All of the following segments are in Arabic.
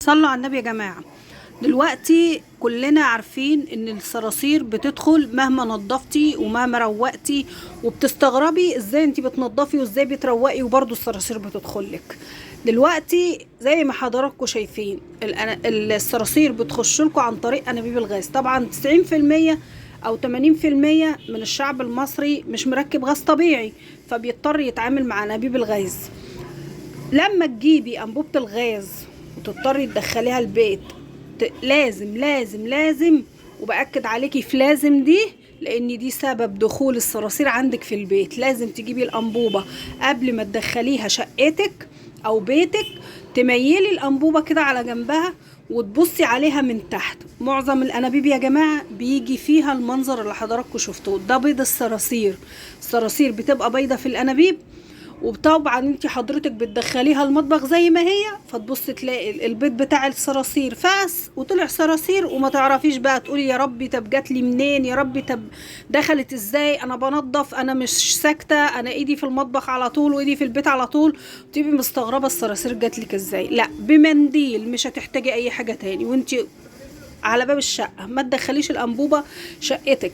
صلوا على النبي يا جماعة. دلوقتي كلنا عارفين ان الصراصير بتدخل مهما نضفتي ومهما روقتي، وبتستغربي ازاي انتي بتنضفي وازاي بتروقي وبرضو الصراصير بتدخلك. دلوقتي زي ما حضراتكم شايفين الصراصير بتخشلكوا عن طريق انابيب الغاز. طبعا 90% او 80% من الشعب المصري مش مركب غاز طبيعي، فبيضطر يتعامل مع انابيب الغاز. لما تجيبي انبوبة الغاز وتضطري تدخليها البيت، لازم لازم لازم، وبأكد عليكي في لازم دي، لان دي سبب دخول الصراصير عندك في البيت. لازم تجيبي الانبوبة قبل ما تدخليها شقتك او بيتك، تميلي الانبوبة كده على جنبها وتبصي عليها من تحت. معظم الانابيب يا جماعة بيجي فيها المنظر اللي حضراتكم شفتوه ده، بيض الصراصير. الصراصير بتبقى بيضة في الانابيب، وطبعا انت حضرتك بتدخليها المطبخ زي ما هي، فتبص تلاقي البيض بتاع الصراصير فاس وطلع صراصير، وما تعرفيش بقى تقولي يا ربي طب جات لي منين، يا ربي طب دخلت ازاي، انا بنضف، انا مش ساكته، انا ايدي في المطبخ على طول وايدي في البيت على طول، تبقي مستغربه الصراصير جات لك ازاي. لا، بمنديل، مش هتحتاجي اي حاجه تاني. وانت على باب الشقه ما تدخليش الانبوبه شقتك،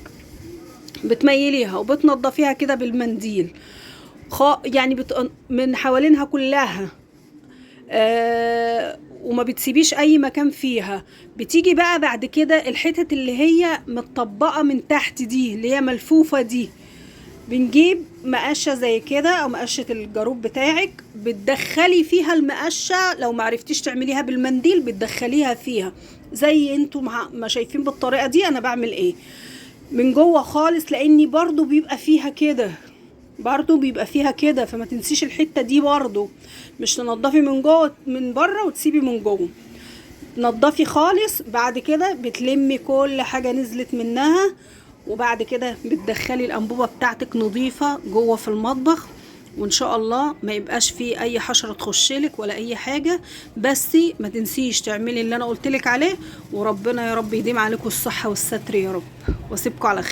بتميليها وبتنضفيها كده بالمنديل، يعني من حوالينها كلها، وما بتسيبيش اي مكان فيها. بتيجي بقى بعد كده الحتت اللي هي متطبقه من تحت دي، اللي هي ملفوفه دي، بنجيب مقشه زي كده او مقشه الجاروب بتاعك، بتدخلي فيها المقشه. لو معرفتيش تعمليها بالمنديل بتدخليها فيها زي انتوا ما شايفين بالطريقه دي. انا بعمل ايه من جوه خالص، لاني برضو بيبقى فيها كده، فما تنسيش الحته دي برضو. مش تنضفي من جوه من بره وتسيبي من جوه، تنضفي خالص. بعد كده بتلمي كل حاجه نزلت منها، وبعد كده بتدخلي الانبوبه بتاعتك نظيفه جوه في المطبخ، وان شاء الله ما يبقاش فيه اي حشره تخشلك ولا اي حاجه. بس ما تنسيش تعملي اللي انا قلتلك عليه، وربنا يا رب يديم عليكم الصحه والستر يا رب، واسيبكم على خير.